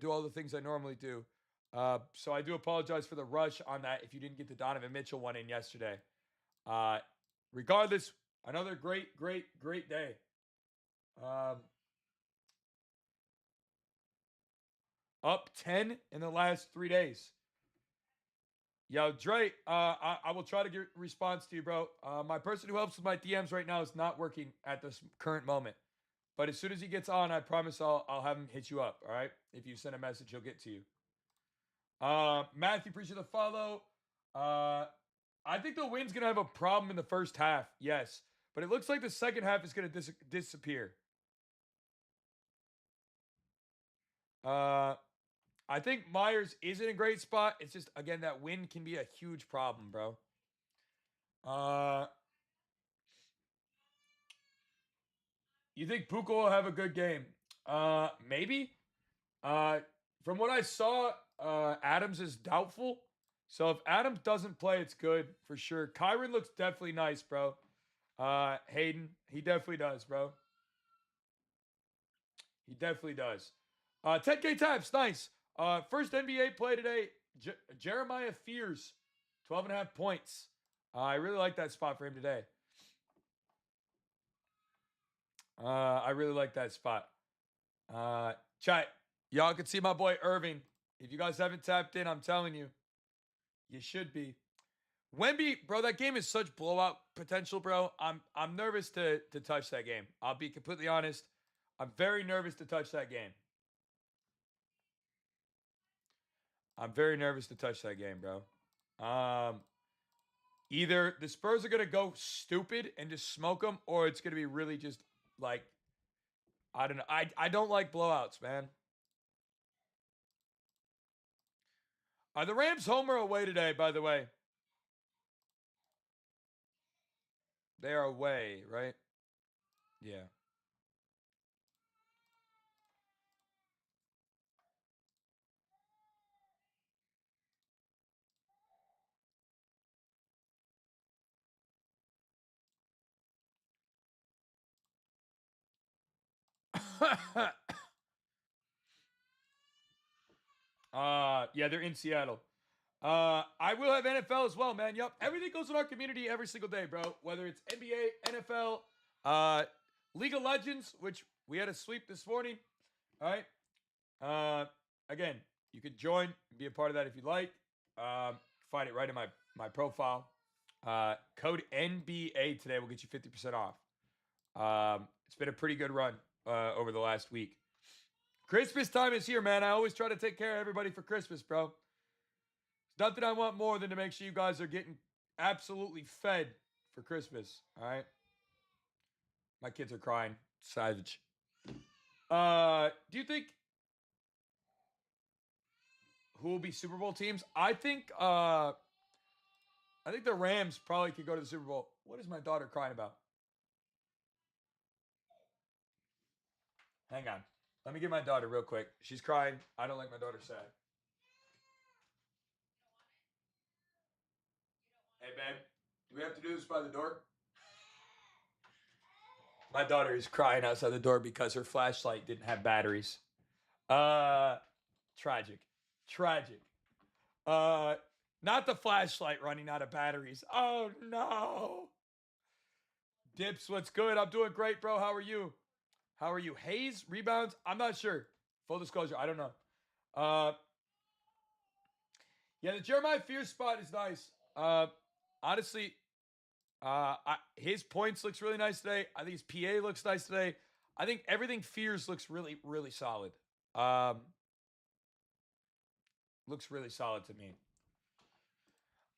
do all the things I normally do. So I do apologize for the rush on that if you didn't get the Donovan Mitchell one in yesterday. Uh, Regardless, another great day. Um, Up 10 in the last 3 days. Yo, Dre, I will try to get a response to you, bro. My person who helps with my DMs right now is not working at this current moment. But as soon as he gets on, I promise I'll have him hit you up, all right? If you send a message, he'll get to you. Matthew, appreciate the follow. I think the win's going to have a problem in the first half, yes. But it looks like the second half is going to disappear. I think Myers is in a great spot. It's just, again, that win can be a huge problem, bro. You think Puka will have a good game? Maybe. Uh, from what I saw, Adams is doubtful. So if Adams doesn't play, it's good for sure. Kyron looks definitely nice, bro. Hayden, he definitely does, bro. He definitely does. 10K taps, nice. First NBA play today, Jeremiah Fears, 12 and a half points. I really like that spot for him today. I really like that spot. Chat, y'all can see my boy Irving. If you guys haven't tapped in, I'm telling you, you should be. Wemby, bro, that game is such blowout potential, bro. I'm nervous to touch that game. I'll be completely honest. I'm very nervous to touch that game. I'm very nervous to touch that game, bro. Either the Spurs are gonna go stupid and just smoke them, or it's gonna be really just like I don't know. I don't like blowouts, man. Are the Rams home or away today, by the way? They are away, right? Yeah. Yeah, they're in Seattle. I will have NFL as well, man. Yep. Everything goes in our community every single day, bro. Whether it's NBA, NFL, League of Legends, which we had a sweep this morning. All right. Again, you could join and be a part of that if you'd like. Find it right in my profile. Code NBA today will get you 50% off. It's been a pretty good run over the last week. Christmas time is here, man. I always try to take care of everybody for Christmas, bro. There's nothing I want more than to make sure you guys are getting absolutely fed for Christmas. All right. My kids are crying. Savage. Do you think who will be Super Bowl teams? I think the Rams probably could go to the Super Bowl. What is my daughter crying about? Hang on. Let me get my daughter real quick. She's crying. I don't like my daughter sad. Hey, babe. Do we have to do this by the door? My daughter is crying outside the door because her flashlight didn't have batteries. Uh, Tragic. Tragic. Uh, Not the flashlight running out of batteries. Oh, no. Dips, what's good? I'm doing great, bro. How are you? How are you? Hayes, rebounds? I'm not sure. Full disclosure, I don't know. Uh, yeah, the Jeremiah Fears spot is nice. Honestly, his points looks really nice today. I think his PA looks nice today. I think everything Fears looks really solid. Looks really solid to me.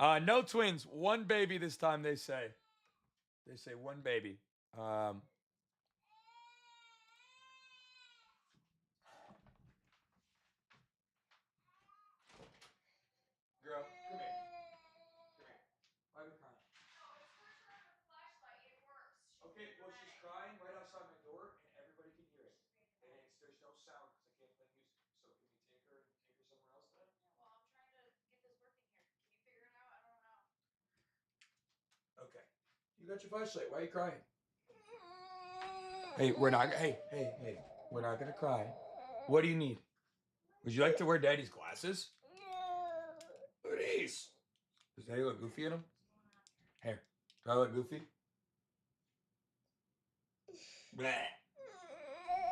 No twins, one baby this time. They say. They say one baby. Um, Girl, come here. Come here. Why are you crying? Okay, well she's crying right outside my door, and everybody can hear it. And there's no sound because I can't play music. So can we take her and take her somewhere else then? Okay. You got your flashlight. Why are you crying? Hey, we're not. Hey. We're not gonna cry. What do you need? Would you like to wear Daddy's glasses? Look at these. Does Daddy look goofy in them? Here, do I look goofy? Bleh.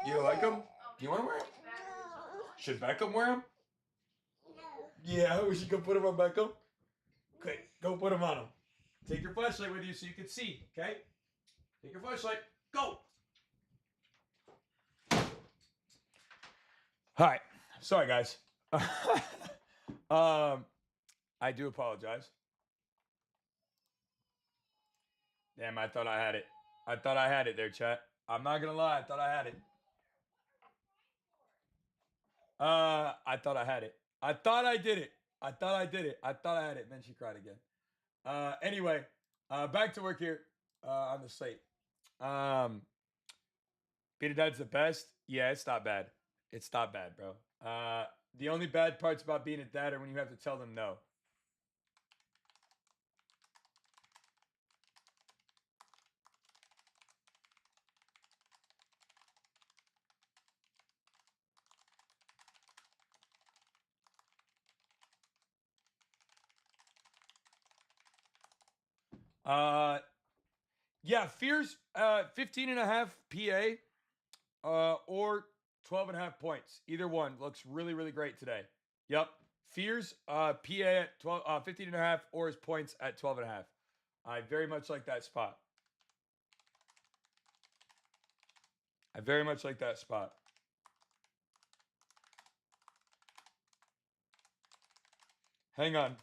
You like them? Do you want to wear them? Should Beckham wear them? Yeah, we should go put them on Beckham. Okay, go put them on him. Take your flashlight with you so you can see, okay? Take your flashlight. Go! All right. Sorry, guys. I do apologize. Damn, I thought I had it. I thought I had it there, chat. I'm not gonna lie, I thought I had it. I thought I had it. I thought I did it. I thought I did it. I thought I had it. Then she cried again. Anyway, back to work here on the slate. Being a dad's the best. Yeah, it's not bad. It's not bad, bro. The only bad parts about being a dad are when you have to tell them no. Yeah, Fears 15 and a half PA or 12 and a half points. Either one looks really, really great today. Yep. Fears PA at 12, 15 and a half or his points at 12 and a half. I very much like that spot. I very much like that spot. Hang on.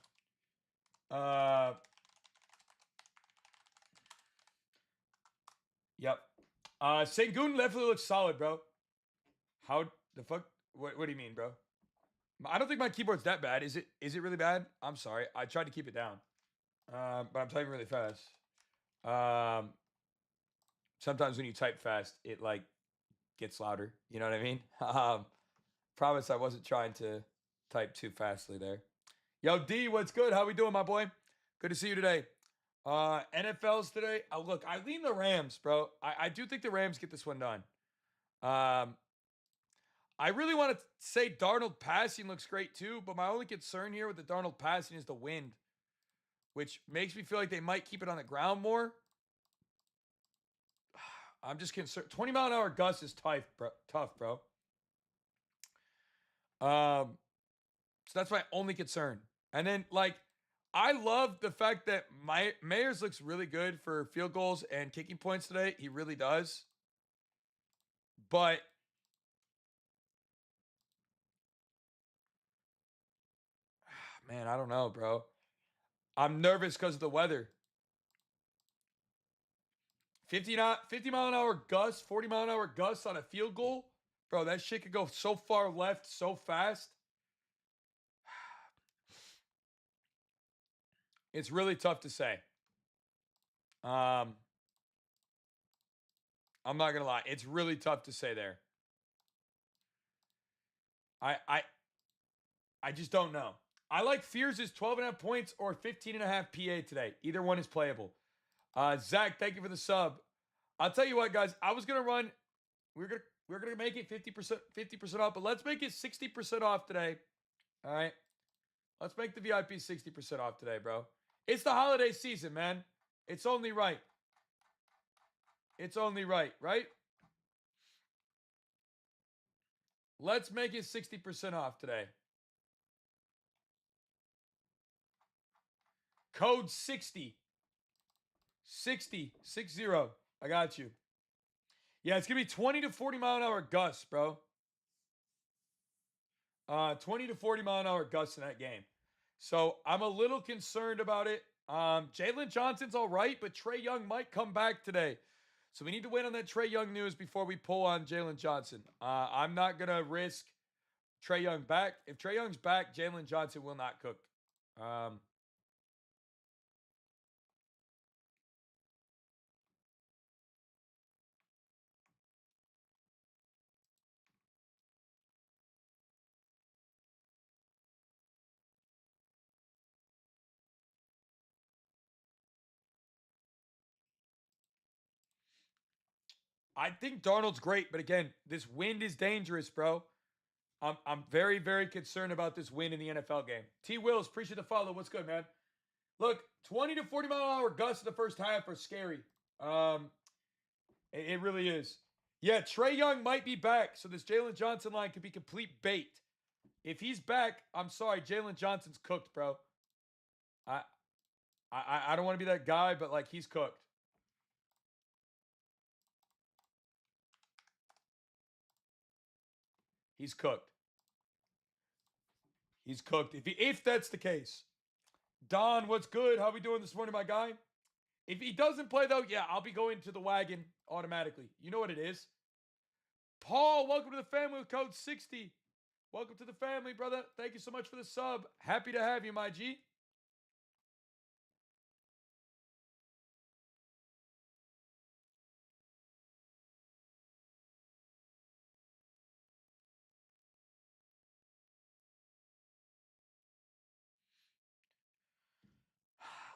Yep. Sengun definitely looks solid, bro. How the fuck? What do you mean, bro? I don't think my keyboard's that bad. Is it? Is it really bad? I'm sorry. I tried to keep it down, but I'm typing really fast. Sometimes when you type fast, it like gets louder. You know what I mean? Promise I wasn't trying to type too fastly there. Yo, D, what's good? How we doing, my boy? Good to see you today. NFL's today. Look, I lean the Rams, bro. I do think the Rams get this one done. I really want to say Darnold passing looks great too, but my only concern here with the Darnold passing is the wind, which makes me feel like they might keep it on the ground more. I'm just concerned. 20-mile-an-hour gust is tough, bro. So that's my only concern. And then, like, I love the fact that Mayers looks really good for field goals and kicking points today. He really does. But man, I don't know, bro. I'm nervous because of the weather. 50-mile-an-hour gust, 40-mile-an-hour gust on a field goal. Bro, that shit could go so far left so fast. It's really tough to say. I'm not gonna lie. It's really tough to say there. I just don't know. I like Fears' 12 and a half points or 15 and a half PA today. Either one is playable. Zach, thank you for the sub. I'll tell you what, guys. I was gonna run. We're gonna make it 50% off, but let's make it 60% off today. All right. Let's make the VIP 60% off today, bro. It's the holiday season, man. It's only right. It's only right, right? Let's make it 60% off today. Code 60. 60. 60. I got you. Yeah, it's going to be 20 to 40 mile an hour gusts, bro. 20 to 40 mile an hour gusts in that game. So I'm a little concerned about it. Jalen Johnson's all right, but Trae Young might come back today. So we need to wait on that Trae Young news before we pull on Jalen Johnson. I'm not going to risk Trae Young back. If Trae Young's back, Jalen Johnson will not cook. I think Darnold's great, but again, this wind is dangerous, bro. I'm very, very concerned about this win in the NFL game. T. Wills, appreciate the follow. What's good, man? Look, 20 to 40 mile an hour gusts in the first half are scary. It really is. Yeah, Trey Young might be back, so this Jalen Johnson line could be complete bait. If he's back, I'm sorry, Jalen Johnson's cooked, bro. I I don't want to be that guy, but like he's cooked. He's cooked. He's cooked. If that's the case. Don, what's good? How we doing this morning, my guy? If he doesn't play though, yeah, I'll be going to the wagon automatically. You know what it is. Paul, welcome to the family with code 60. Welcome to the family, brother. Thank you so much for the sub. Happy to have you, my G.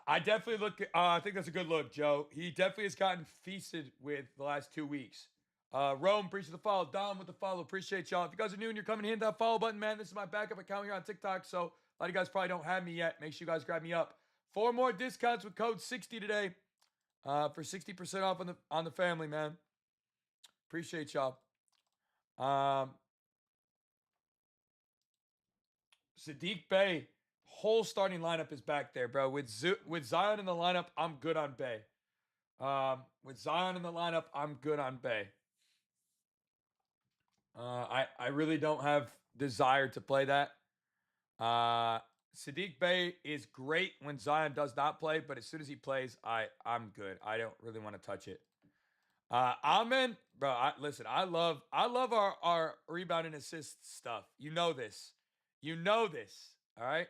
I definitely look. I think that's a good look, Joe. He definitely has gotten feasted with the last 2 weeks. Rome, appreciate the follow. Dom with the follow. Appreciate y'all. If you guys are new and you're coming in, hit that follow button, man. This is my backup account here on TikTok, so a lot of you guys probably don't have me yet. Make sure you guys grab me up. 4 more discounts with code 60 today for 60% off on the family, man. Appreciate y'all. Sadiq Bey, whole starting lineup is back there, bro. With Zion in the lineup, I'm good on Bey. With Zion in the lineup, I'm good on Bey. I really don't have desire to play that. Sadiq Bey is great when Zion does not play, but as soon as he plays, I'm good. I don't really want to touch it. Amen, bro. Listen, I love our rebound and assist stuff. You know this. You know this. All right.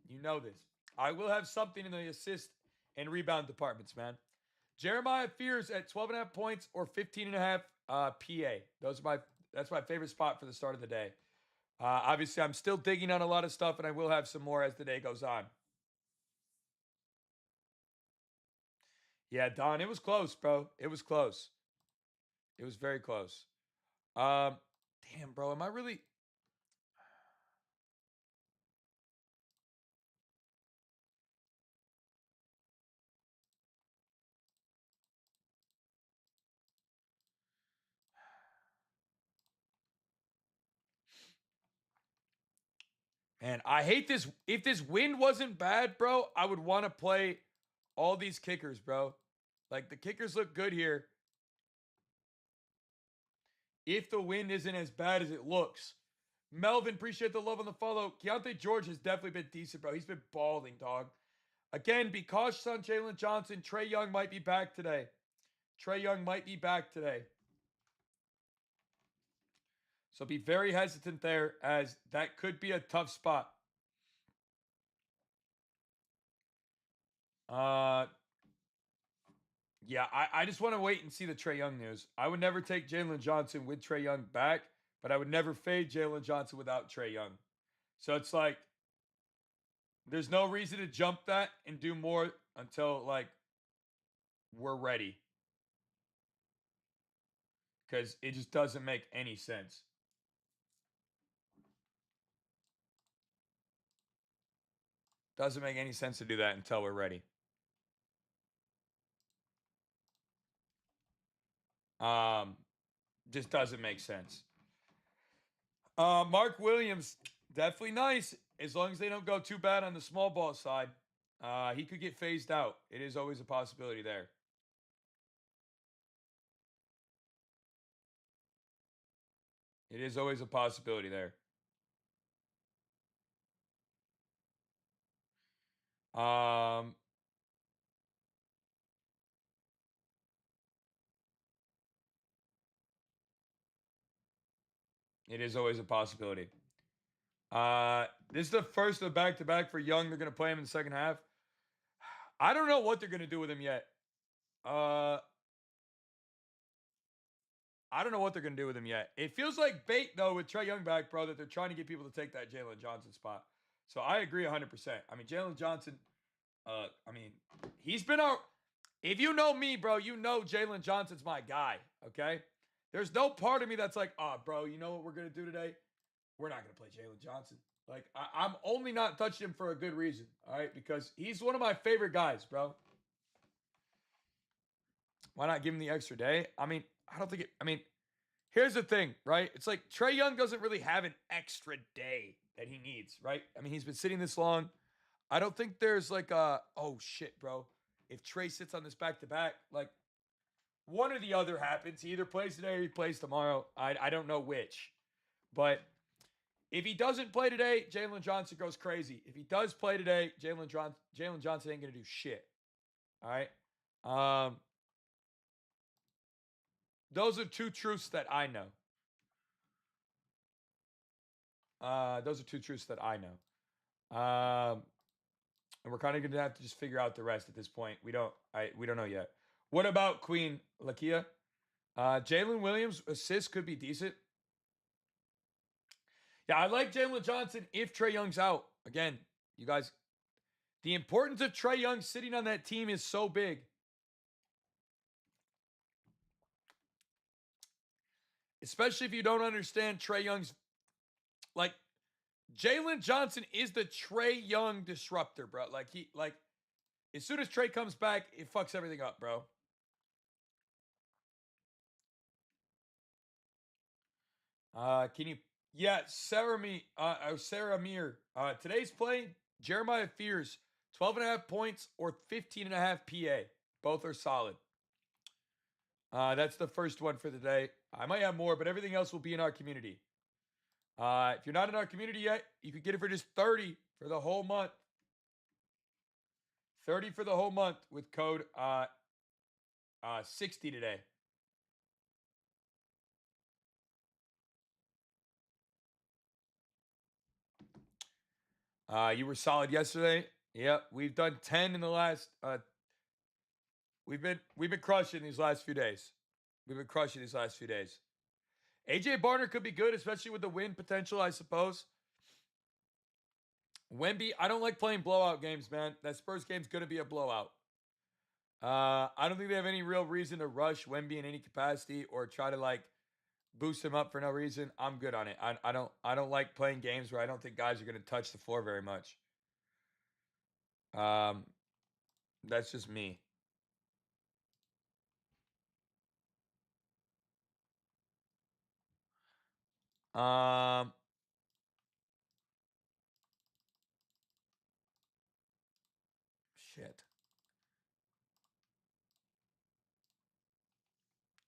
You know this. I will have something in the assist and rebound departments, man. Jeremiah Fears at 12.5 points or 15.5 PA. That's my favorite spot for the start of the day. Obviously, I'm still digging on a lot of stuff, and I will have some more as the day goes on. Yeah, Don, it was close, bro. It was close. It was very close. Damn, bro, am I really? Man, I hate this. If this wind wasn't bad, bro, I would want to play all these kickers, bro. Like the kickers look good here. If the wind isn't as bad as it looks. Melvin, appreciate the love on the follow. Keontae George has definitely been decent, bro. He's been balling, dog. Again, be cautious on Jalen Johnson. Trey Young might be back today. Trey Young might be back today. So be very hesitant there, as that could be a tough spot. Yeah, I just want to wait and see the Trey Young news. I would never take Jalen Johnson with Trey Young back, but I would never fade Jalen Johnson without Trey Young. So it's like there's no reason to jump that and do more until like we're ready. Because it just doesn't make any sense. Doesn't make any sense to do that until we're ready. Just doesn't make sense. Mark Williams, definitely nice. As long as they don't go too bad on the small ball side. He could get phased out. It is always a possibility there. It is always a possibility there. Um, it is always a possibility. This is the first of the back-to-back for Young. They're going to play him in the second half. I don't know what they're going to do with him yet. I don't know what they're going to do with him yet. It feels like bait, though, with Trey Young back, bro, that they're trying to get people to take that Jalen Johnson spot. So I agree 100%. I mean, Jalen Johnson, he's been out. If you know me, bro, you know Jalen Johnson's my guy, okay? There's no part of me that's like, oh, bro, you know what we're gonna do today? We're not gonna play Jalen Johnson. Like, I'm only not touching him for a good reason, all right? Because he's one of my favorite guys, bro. Why not give him the extra day? I mean, I don't think it. I mean, here's the thing, right? It's like Trae Young doesn't really have an extra day that he needs, right? I mean, he's been sitting this long. I don't think there's like a, oh shit, bro. If Trae sits on this back to back, like one or the other happens. He either plays today or he plays tomorrow. I don't know which. But if he doesn't play today, Jalen Johnson goes crazy. If he does play today, Jalen Johnson ain't gonna do shit. All right. Um, those are two truths that I know. Those are two truths that I know. And we're kind of gonna have to just figure out the rest at this point. We don't know yet. What about Queen Lakia? Jalen Williams assists could be decent. Yeah, I like Jalen Johnson if Trae Young's out. Again, you guys, the importance of Trae Young sitting on that team is so big. Especially if you don't understand Trae Young's, like, Jalen Johnson is the Trae Young disruptor, bro. Like, as soon as Trae comes back, it fucks everything up, bro. Can you? Yeah, Sarah Mir. Today's play, Jeremiah Fears, 12 and a half points or 15 and a half PA. Both are solid. That's the first one for the day. I might have more, but everything else will be in our community. If you're not in our community yet, you could get it for just 30 for the whole month. 30 for the whole month with code 60 today. You were solid yesterday. Yep, we've done 10 in the last. We've been crushing these last few days. We've been crushing these last few days. AJ Barner could be good, especially with the win potential, I suppose. Wemby, I don't like playing blowout games, man. That Spurs game's going to be a blowout. I don't think they have any real reason to rush Wemby in any capacity or try to like boost him up for no reason. I'm good on it. I don't like playing games where I don't think guys are going to touch the floor very much. Um, that's just me. Um, shit.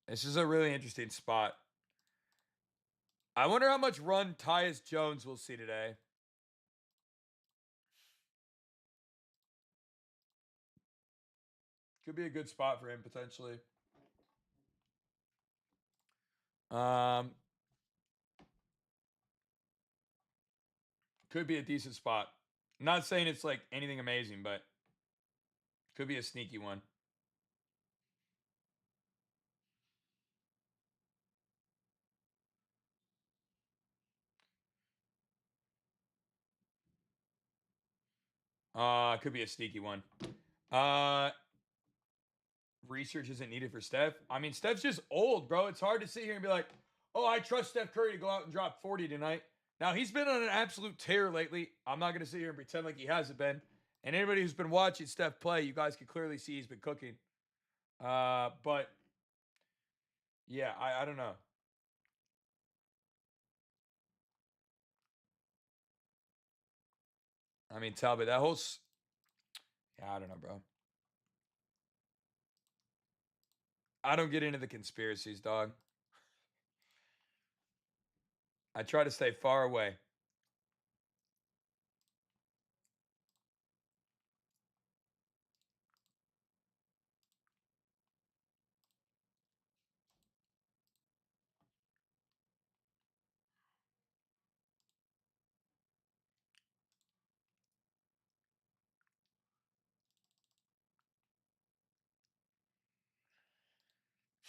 This is a really interesting spot. I wonder how much run Tyus Jones will see today. Could be a good spot for him potentially. Um, could be a decent spot. I'm not saying it's like anything amazing, but could be a sneaky one. Could be a sneaky one. Uh, research isn't needed for Steph. I mean, Steph's just old, bro. It's hard to sit here and be like, oh, I trust Steph Curry to go out and drop 40 tonight. Now, he's been on an absolute tear lately. I'm not going to sit here and pretend like he hasn't been. And anybody who's been watching Steph play, you guys can clearly see he's been cooking. But yeah, I don't know. I mean, Talbot, that whole. Yeah, I don't know, bro. I don't get into the conspiracies, dog. I try to stay far away.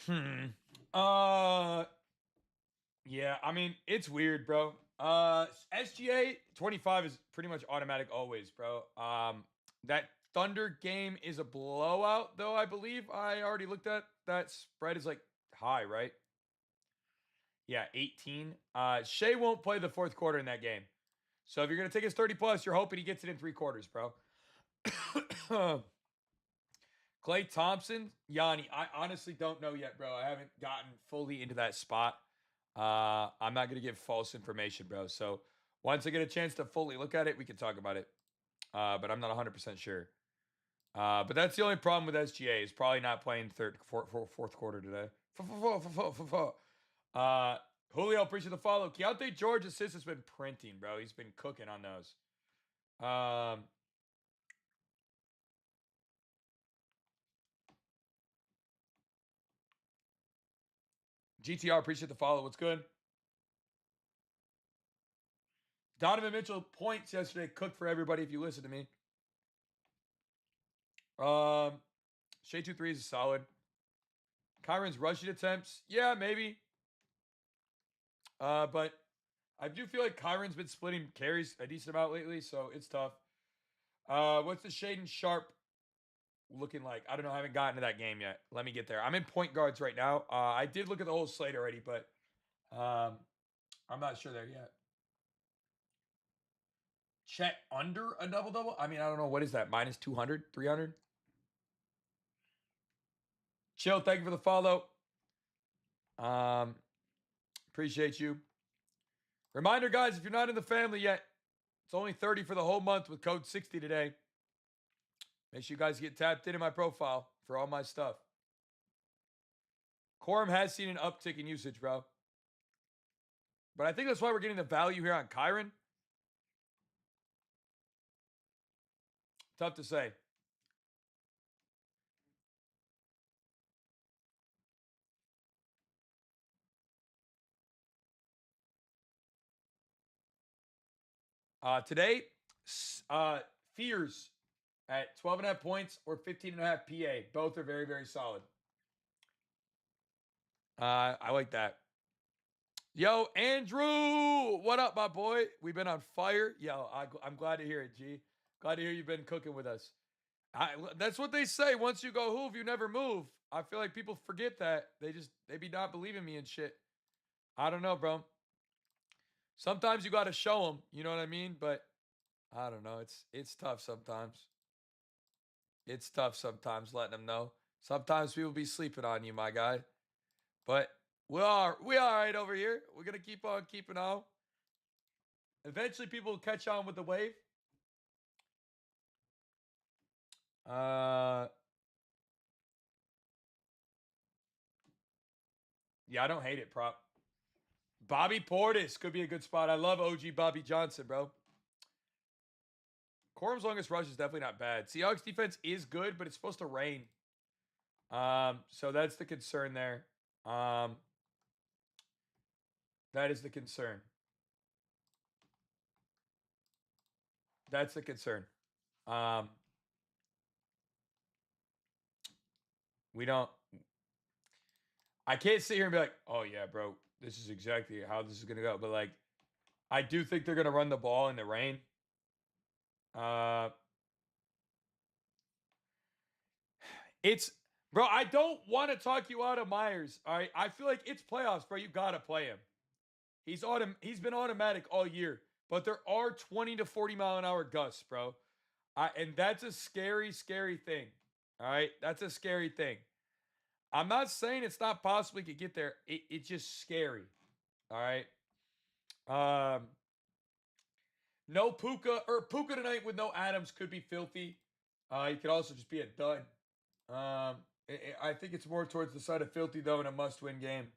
Hmm. Uh, yeah, I mean, it's weird, bro. SGA 25 is pretty much automatic always, bro. That Thunder game is a blowout, though, I believe. I already looked at that spread is like high, right? Yeah, 18. Shea won't play the fourth quarter in that game. So if you're going to take his 30 plus, you're hoping he gets it in 3 quarters, bro. Klay Thompson, Yanni, I honestly don't know yet, bro. I haven't gotten fully into that spot. I'm not going to give false information, bro. So once I get a chance to fully look at it, we can talk about it. But I'm not 100% sure. But that's the only problem with SGA is probably not playing fourth quarter today. Julio, appreciate the follow. Keontae George assist has been printing, bro. He's been cooking on those. GTR, appreciate the follow. What's good? Donovan Mitchell points yesterday cooked for everybody if you listen to me. Shea 2 threes is solid. Kyron's rushing attempts. Yeah, maybe. But I do feel like Kyron's been splitting carries a decent amount lately, so it's tough. What's the Shaden Sharp looking like? I don't know. I haven't gotten to that game yet. Let me get there. I'm in point guards right now. I did look at the whole slate already, but I'm not sure there yet. Chet under a double-double? I mean, I don't know. What is that? Minus 200? 300? Chill, thank you for the follow. Appreciate you. Reminder, guys, if you're not in the family yet, it's only 30 for the whole month with code 60 today. Make sure you guys get tapped into my profile for all my stuff. Quorum has seen an uptick in usage, bro. But I think that's why we're getting the value here on Kyron. Tough to say. Today, Fears at 12.5 points or 15.5 PA. Both are very, very solid. I like that. Yo, Andrew, what up, my boy? We've been on fire. Yo, I'm glad to hear it, G. Glad to hear you've been cooking with us. That's what they say. Once you go hoove, you never move. I feel like people forget that. They be not believing me and shit. I don't know, bro. Sometimes you got to show them. You know what I mean? But I don't know. It's tough sometimes. It's tough sometimes letting them know. Sometimes people be sleeping on you, my guy. But we all right over here. We're gonna keep on keeping on. Eventually, people will catch on with the wave. Yeah, I don't hate it, prop. Bobby Portis could be a good spot. I love OG Bobby Johnson, bro. Quorum's longest rush is definitely not bad. Seahawks defense is good, but it's supposed to rain. So that's the concern there. That is the concern. That's the concern. We don't. I can't sit here and be like, oh yeah, bro, this is exactly how this is gonna go. But like, I do think they're gonna run the ball in the rain. It's bro. I don't want to talk you out of Myers. All right, I feel like it's playoffs, bro. You gotta play him. He's been automatic all year, but there are 20 to 40 mile an hour gusts, bro. And that's a scary, scary thing. All right, that's a scary thing. I'm not saying it's not possible he could get there. It's just scary. All right. No Puka or Puka tonight with no Adams could be filthy. He could also just be a dud. I think it's more towards the side of filthy though in a must-win game.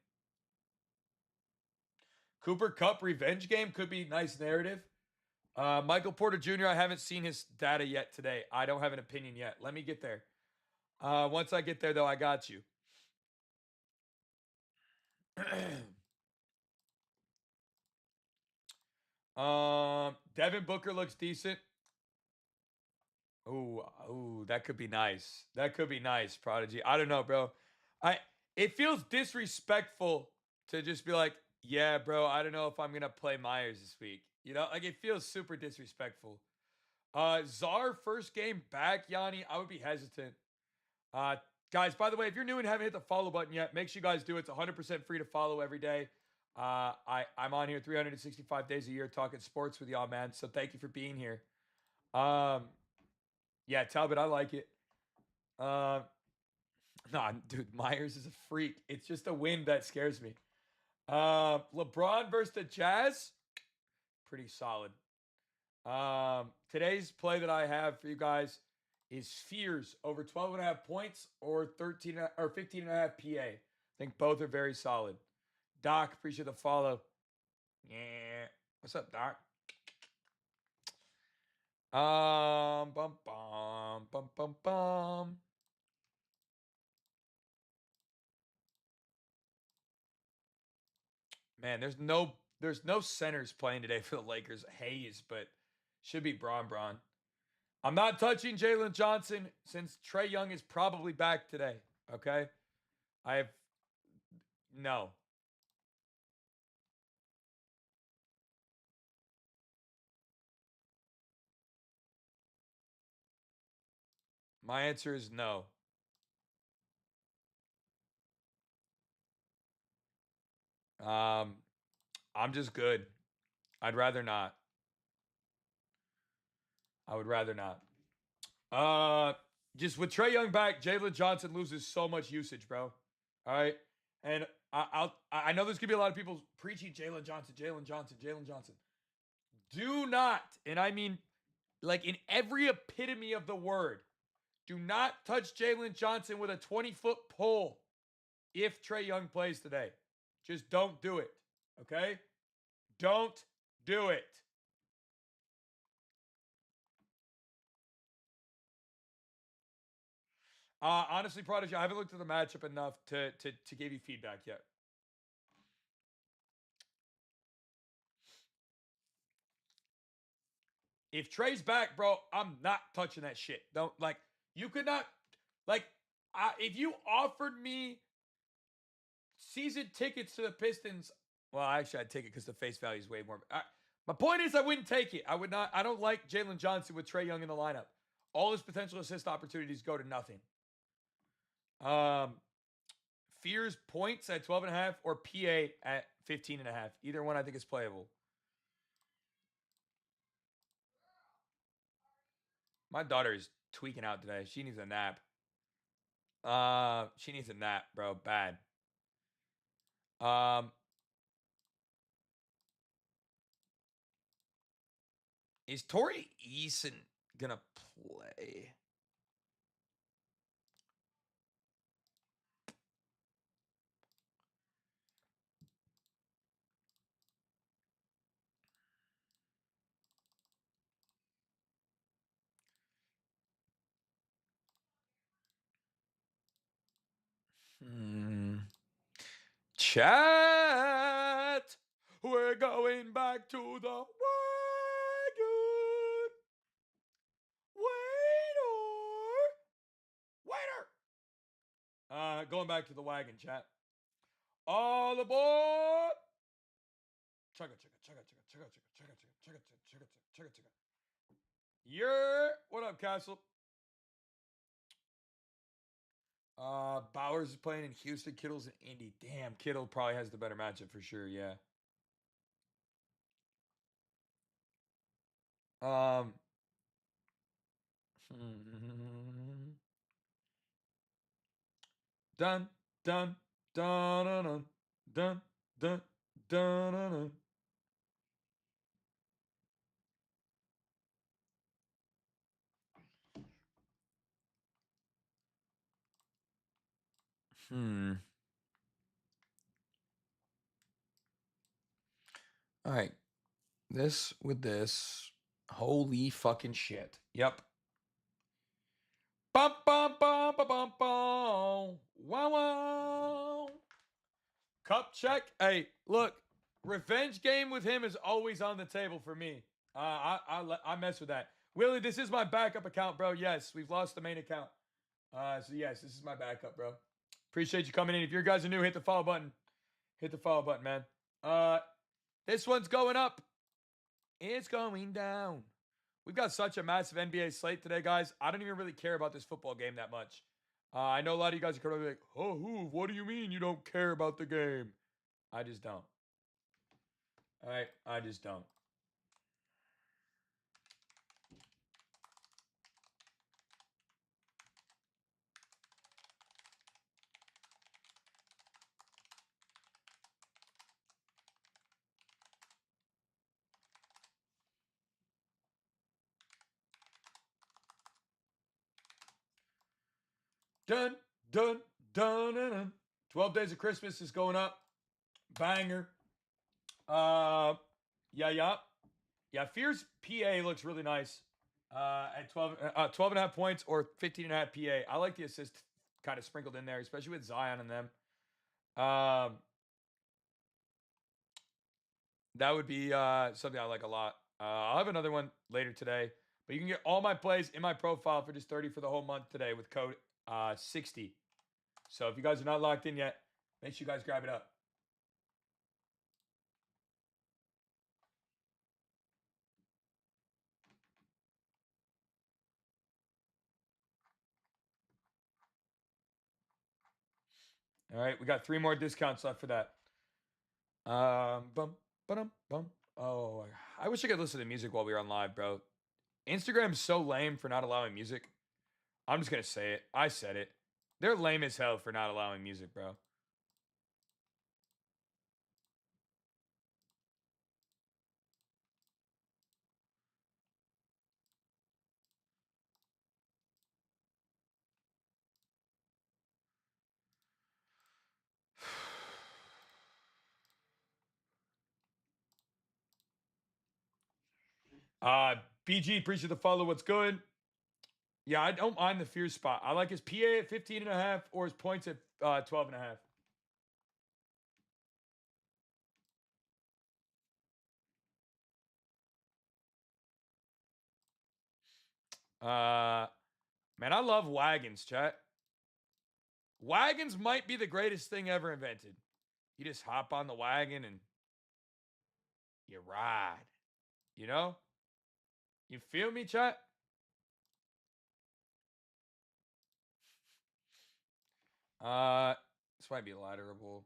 Cooper Cup revenge game could be nice narrative. Michael Porter Jr. I haven't seen his data yet today. I don't have an opinion yet. Let me get there. Once I get there though, I got you. Devin Booker looks decent. Oh, that could be nice. That could be nice, Prodigy. I don't know, bro. It feels disrespectful to just be like, yeah, bro, I don't know if I'm gonna play Myers this week. You know, like it feels super disrespectful. Czar first game back, Yanni. I would be hesitant. Guys, by the way, if you're new and haven't hit the follow button yet, make sure you guys do it. It's 100% free to follow every day. I'm on here 365 days a year talking sports with y'all, man. So thank you for being here. Um, yeah, Talbot, I like it. Uh, nah, dude, Myers is a freak. It's just a win that scares me. LeBron versus the Jazz, pretty solid. Today's play that I have for you guys is Fears over 12 and a half points or 13 or 15 and a half PA. I think both are very solid. Doc, appreciate the follow. Yeah. What's up, Doc? Bum bum bum bum bum. Man, there's no centers playing today for the Lakers. Hayes, but should be Braun. I'm not touching Jalen Johnson since Trae Young is probably back today. Okay, I have no. My answer is no. Um, I'm just good. I'd rather not. I would rather not. Uh, just with Trae Young back, Jalen Johnson loses so much usage, bro. All right, and I know there's gonna be a lot of people preaching Jalen Johnson, Jalen Johnson, Jalen Johnson. Do not, and I mean like in every epitome of the word, do not touch Jalen Johnson with a 20-foot pole if Trae Young plays today. Just don't do it. Okay? Don't do it. Honestly, Prodigy, I haven't looked at the matchup enough to give you feedback yet. If Trey's back, bro, I'm not touching that shit. Don't like you could not like if you offered me season tickets to the Pistons. Well, actually, I'd take it because the face value is way more. My point is, I wouldn't take it. I would not. I don't like Jalen Johnson with Trae Young in the lineup. All his potential assist opportunities go to nothing. Um, Fears points at 12 and a half or PA at 15 and a half. Either one I think is playable. My daughter is tweaking out today. She needs a nap. She needs a nap, bro. Bad. Um, is Tori Eason gonna play? Hmm. Chat. We're going back to the wagon. Waiter. Waiter. Going back to the wagon, chat. All aboard. Chugga, chugga, chugga, chugga, chugga, chugga, chugga, chugga, chugga, chugga, chugga, chugga. Yeah. What up, Castle? Bowers is playing in Houston. Kittle's in Indy. Damn, Kittle probably has the better matchup for sure. Yeah. Um. Dun dun dun dun dun dun dun dun dun. Hmm. All right. This with this. Holy fucking shit. Yep. Bum bum bum bum bum bum. Wow wow. Cup check. Hey, look. Revenge game with him is always on the table for me. I mess with that. Willie, this is my backup account, bro. Yes, we've lost the main account. So yes, this is my backup, bro. Appreciate you coming in. If you guys are new, hit the follow button. Hit the follow button, man. This one's going up. It's going down. We've got such a massive NBA slate today, guys. I don't even really care about this football game that much. I know a lot of you guys are going to be like, oh, what do you mean you don't care about the game? I just don't. All right, I just don't. Dun, dun, dun, dun, dun. 12 Days of Christmas is going up. Banger. Yeah, yeah. Yeah, Fear's PA looks really nice. At 12 and a half points or 15 and a half PA. I like the assist kind of sprinkled in there, especially with Zion and them. That would be something I like a lot. I'll have another one later today, but you can get all my plays in my profile for just 30 for the whole month today with code 60. So if you guys are not locked in yet, make sure you guys grab it up. All right, we got 3 more discounts left for that. Bum, bum. Oh, I wish I could listen to music while we were on live, bro. Instagram's so lame for not allowing music. I'm just gonna say it. I said it. They're lame as hell for not allowing music, bro. BG, appreciate the follow. What's good? Yeah, I don't mind the fear spot. I like his PA at 15 and a half or his points at 12 and a half. Man, I love wagons, chat. Wagons might be the greatest thing ever invented. You just hop on the wagon and you ride. You know? You feel me, chat? This might be ladderable.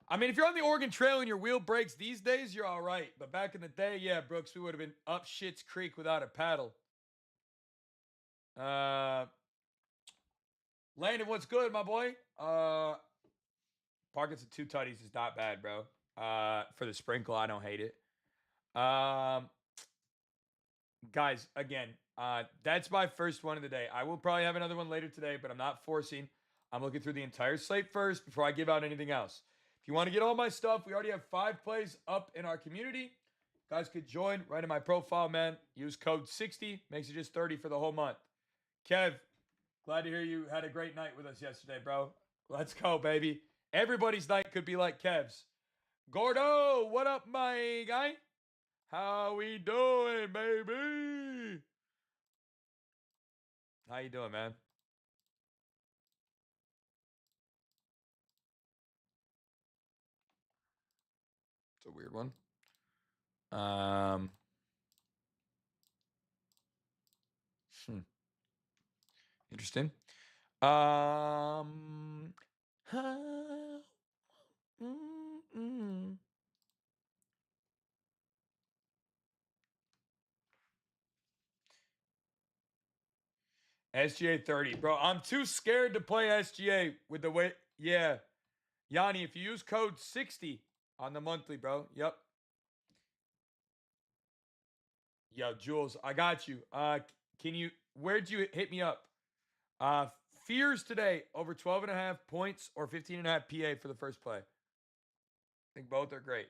I mean, if you're on the Oregon Trail and your wheel breaks these days, you're all right. But back in the day, yeah, Brooks, we would have been up Shit's Creek without a paddle. Landon, what's good, my boy? Pockets of 2 tutties is not bad, bro. For the sprinkle, I don't hate it. Guys, again, that's my first one of the day. I will probably have another one later today, but I'm not forcing. I'm looking through the entire slate first before I give out anything else. If you want to get all my stuff, we already have 5 plays up in our community. Guys could join right in my profile, man. Use code 60, makes it just 30 for the whole month. Kev, glad to hear you had a great night with us yesterday, bro. Let's go, baby. Everybody's night could be like Kev's. Gordo, what up, my guy? How we doing, baby? How you doing, man? It's a weird one. Hmm. Interesting. Um, SGA 30, bro. I'm too scared to play SGA with the way. Yeah, Yanni, if you use code 60 on the monthly, bro. Yep. Yo, Jules, I got you. Can you? Where'd you hit me up? Uh, Fears today over 12 and a half points or 15 and a half PA for the first play. I think both are great.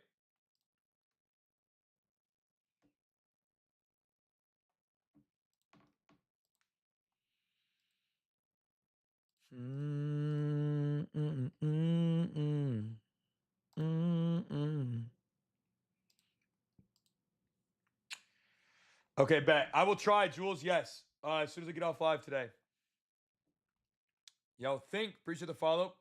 Okay, bet. I will try, Jules. Yes. As soon as I get off live today. Yo, appreciate the follow.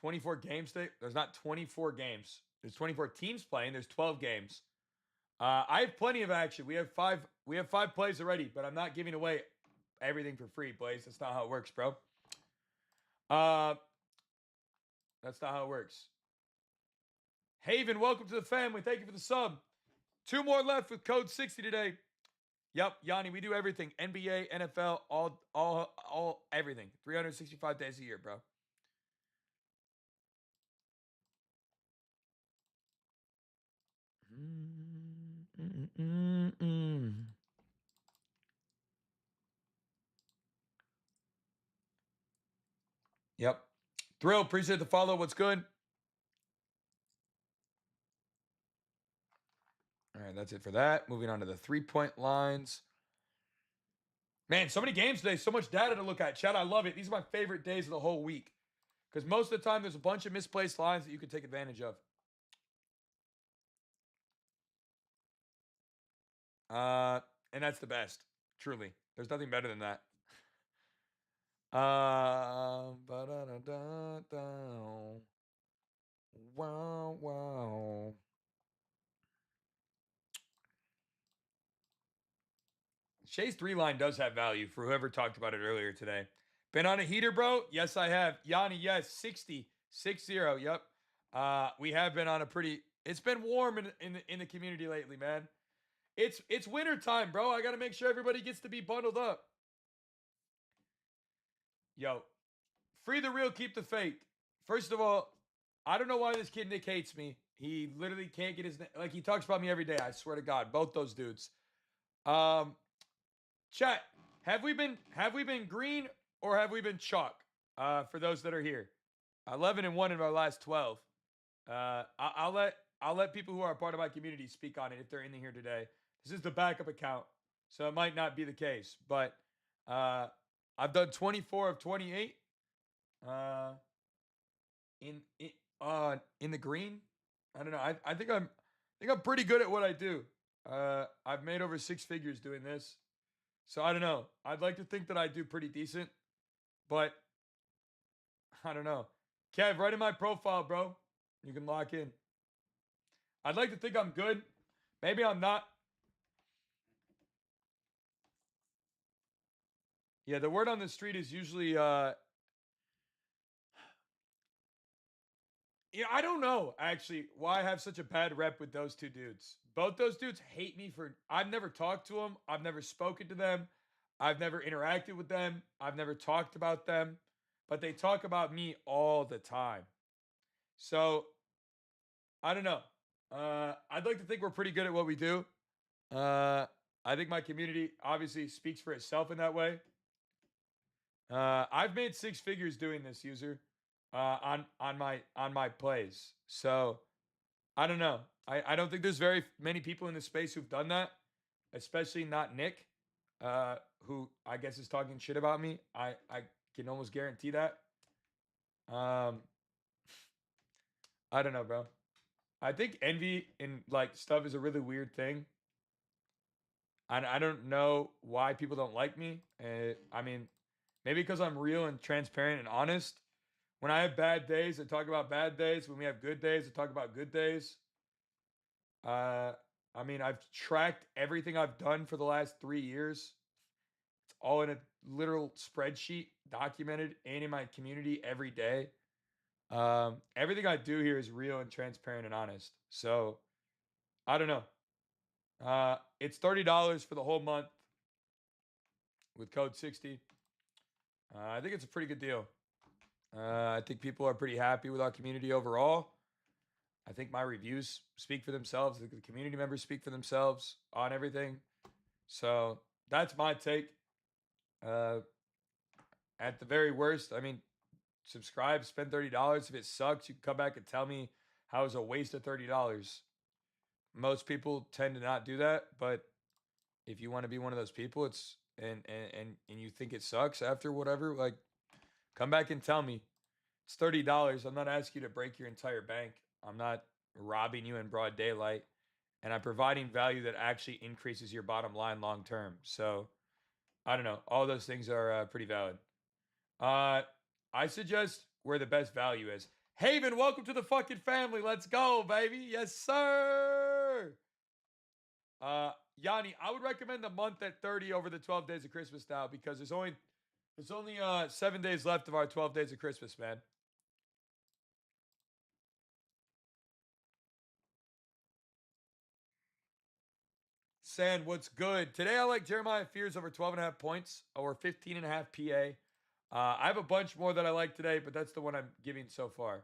24 games. There's not 24 games. There's 24 teams playing. There's 12 games. I have plenty of action. We have five. We have 5 plays already, but I'm not giving away everything for free, Blaze. That's not how it works, bro. That's not how it works. Haven, welcome to the family. Thank you for the sub. 2 more left with code 60 today. Yep, Yanni, we do everything. NBA, NFL, all everything. 365 days a year, bro. Yep. Thrill, appreciate the follow. What's good? All right, that's it for that. Moving on to the 3-point lines. Man, so many games today, so much data to look at. Chat, I love it. These are my favorite days of the whole week. Because most of the time, there's a bunch of misplaced lines that you can take advantage of. And that's the best. Truly. There's nothing better than that. Wow. Shay's 3-line does have value for whoever talked about it earlier today. Been on a heater, bro? Yes, I have. Yanni, yes. 60. 6-0. Yep. We have been on a pretty... It's been warm in the community lately, man. It's winter time, bro. I got to make sure everybody gets to be bundled up. Yo, free the real, keep the fake. First of all, I don't know why this kid Nick hates me. He literally can't get his... Like, he talks about me every day. I swear to God. Both those dudes. Chat, have we been green or have we been chalk? For those that are here, 11-1 in our last 12. I'll let people who are a part of my community speak on it if they're in here today. This is the backup account, so it might not be the case. But I've done 24 of 28. In the green. I don't know. I think I'm pretty good at what I do. I've made over 6 figures doing this. So I don't know. I'd like to think that I do pretty decent, but I don't know. Kev, right in my profile, bro. You can lock in. I'd like to think I'm good. Maybe I'm not. Yeah, the word on the street is usually yeah, I don't know actually why I have such a bad rep with those 2 dudes. Both those dudes hate me for... I've never talked to them. I've never spoken to them. I've never interacted with them. I've never talked about them. But they talk about me all the time. So, I don't know. I'd like to think we're pretty good at what we do. I think my community obviously speaks for itself in that way. I've made 6 figures doing this, user, on my plays. So I don't know. I don't think there's very many people in this space who've done that, especially not Nick, who I guess is talking shit about me. I can almost guarantee that. I don't know, bro. I think envy and like stuff is a really weird thing. I don't know why people don't like me. I mean, maybe because I'm real and transparent and honest. When I have bad days, I talk about bad days. When we have good days, I talk about good days. I mean, I've tracked everything I've done for the last 3 years. It's all in a literal spreadsheet, documented and in my community every day. Everything I do here is real and transparent and honest. So, I don't know. It's $30 for the whole month with code 60. I think it's a pretty good deal. I think people are pretty happy with our community overall. I think my reviews speak for themselves. I think the community members speak for themselves on everything. So that's my take. At the very worst, I mean, subscribe, spend $30. If it sucks, you can come back and tell me how it was a waste of $30. Most people tend to not do that, but if you want to be one of those people, it's and you think it sucks after whatever, like come back and tell me. It's $30. I'm not asking you to break your entire bank. I'm not robbing you in broad daylight, and I'm providing value that actually increases your bottom line long term. So I don't know. All those things are pretty valid. I suggest where the best value is. Haven, welcome to the fucking family. Let's go, baby. Yes, sir. Yanni, I would recommend the month at 30 over the 12 days of Christmas now because there's only 7 days left of our 12 days of Christmas, man. Sand, what's good? Today I like Jeremiah Fears over 12.5 points or 15.5 PA. I have a bunch more that I like today, but that's the one I'm giving so far.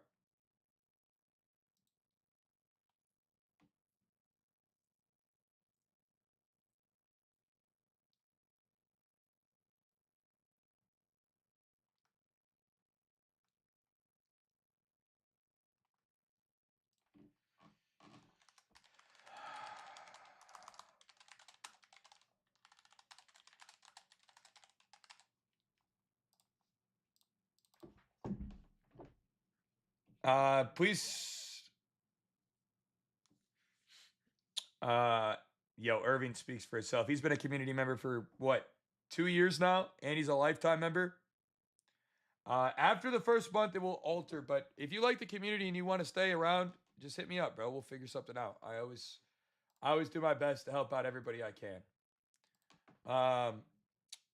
Please. Uh, yo, Irving speaks for itself. He's been a community member for what, 2 years now, and he's a lifetime member. After the first month, it will alter. But if you like the community and you want to stay around, just hit me up, bro. We'll figure something out. I always do my best to help out everybody I can.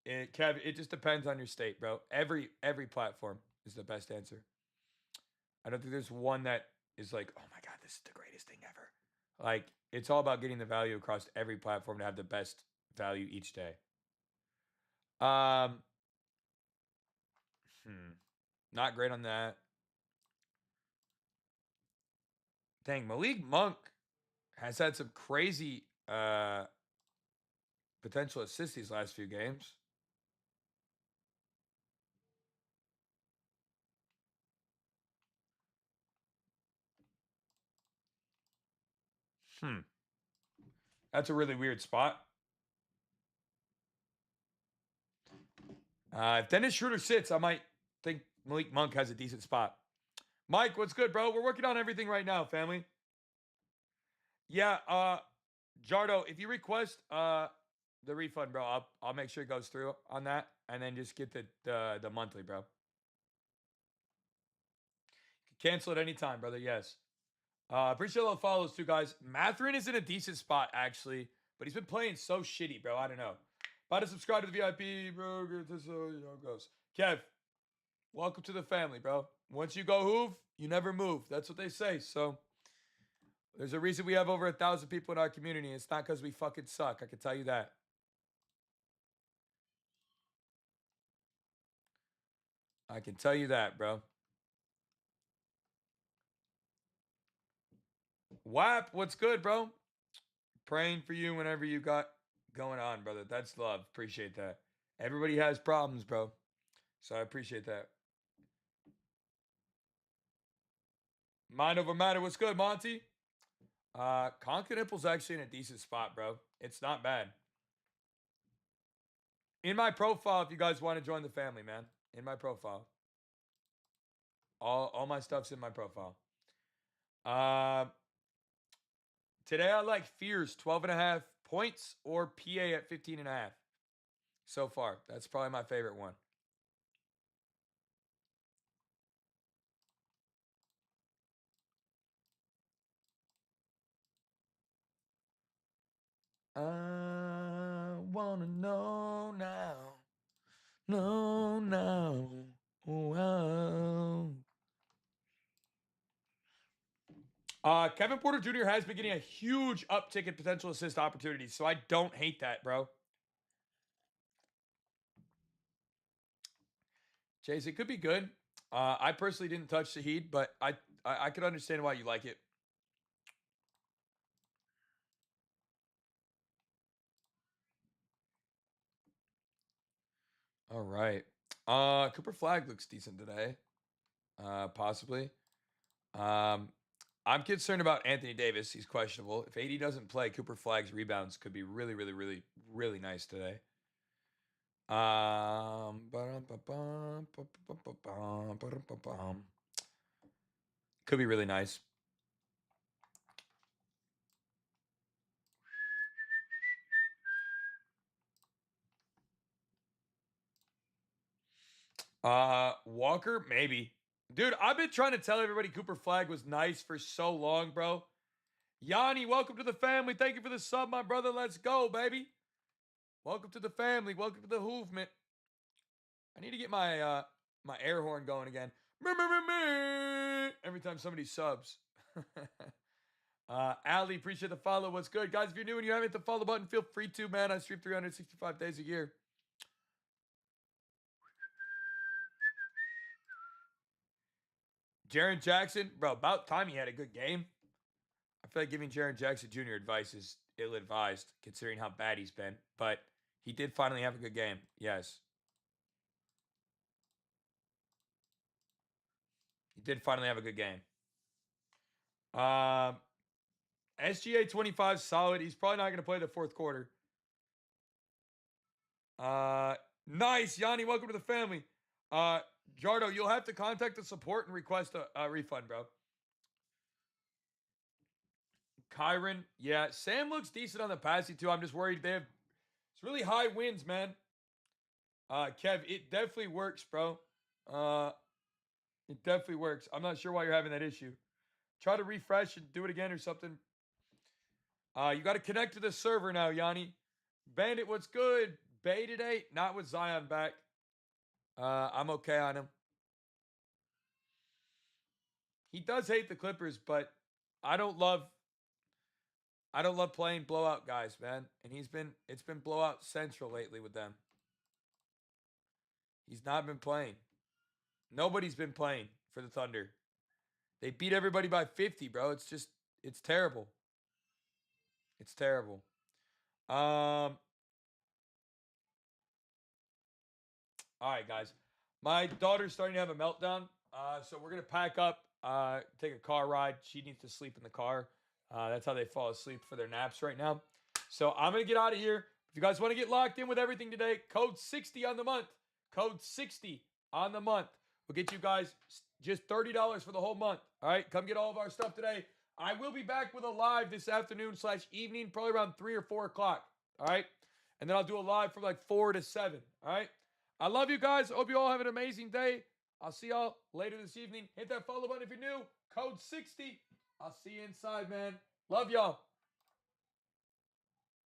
Kev, it just depends on your state, bro. Every platform is the best answer. I don't think there's one that is like, oh my god, this is the greatest thing ever. Like, it's all about getting the value across every platform to have the best value each day. Um, Not great on that. Dang, Malik Monk has had some crazy potential assists these last few games. Hmm. That's a really weird spot. If Dennis Schroeder sits, I might think Malik Monk has a decent spot. Mike, what's good, bro? We're working on everything right now, family. Yeah, Jardo, if you request the refund, bro, I'll make sure it goes through on that, and then just get the monthly, bro. Cancel at any time, brother. Yes. Appreciate all the follows too, guys. Matherin is in a decent spot actually, but he's been playing so shitty, bro. I don't know. About to subscribe to the VIP, bro. This goes. Kev, welcome to the family, bro. Once you go hoove, you never move. That's what they say. So there's a reason we have over 1,000 people in our community. It's not because we fucking suck. I can tell you that. I can tell you that, bro. WAP, what's good, bro? Praying for you whenever you got going on, brother. That's love. Appreciate that. Everybody has problems, bro. So I appreciate that. Mind over matter. What's good, Monty? Conquinipple's actually in a decent spot, bro. It's not bad. In my profile, if you guys want to join the family, man. In my profile. All my stuff's in my profile. Uh, Today I like Fears 12.5 points or PA at 15.5. So far. That's probably my favorite one. I wanna know now. No, no. Wow. Kevin Porter Jr. has been getting a huge uptick in potential assist opportunities, so I don't hate that, bro. Chase, it could be good. I personally didn't touch Shahid, but I could understand why you like it. All right. Cooper Flag looks decent today. Possibly. Um, I'm concerned about Anthony Davis. He's questionable. If AD doesn't play, Cooper Flag's rebounds could be really, really, really, really nice today. Could be really nice. Walker, maybe. Dude, I've been trying to tell everybody Cooper Flag was nice for so long, bro. Yanni, welcome to the family. Thank you for the sub, my brother. Let's go, baby. Welcome to the family. Welcome to the hoovement. I need to get my my air horn going again. Every time somebody subs. Ali, appreciate the follow. What's good? Guys, if you're new and you haven't hit the follow button, feel free to, man. I stream 365 days a year. Jaren Jackson, bro, about time he had a good game. I feel like giving Jaren Jackson Jr. advice is ill-advised, considering how bad he's been. But he did finally have a good game. Yes. He did finally have a good game. SGA 25 solid. He's probably not going to play the fourth quarter. Nice. Yanni, welcome to the family. Jardo, you'll have to contact the support and request a refund, bro. Kyron, yeah. Sam looks decent on the passing, too. I'm just worried it's really high winds, man. Kev, it definitely works, bro. It definitely works. I'm not sure why you're having that issue. Try to refresh and do it again or something. You got to connect to the server now, Yanni. Bandit, what's good? Bay today? Not with Zion back. I'm okay on him. He does hate the Clippers, but I don't love playing blowout guys, man. And it's been blowout central lately with them. He's not been playing. Nobody's been playing for the Thunder. They beat everybody by 50, bro. It's terrible. It's terrible. All right, guys. My daughter's starting to have a meltdown. So we're gonna pack up, take a car ride. She needs to sleep in the car. That's how they fall asleep for their naps right now. So I'm gonna get out of here. If you guys want to get locked in with everything today, code 60 on the month. Code 60 on the month. We'll get you guys just $30 for the whole month. All right, come get all of our stuff today. I will be back with a live this afternoon / evening, probably around 3 or 4 o'clock. All right, and then I'll do a live from like 4 to 7. All right. I love you guys. Hope you all have an amazing day. I'll see y'all later this evening. Hit that follow button if you're new. Code 60. I'll see you inside, man. Love y'all.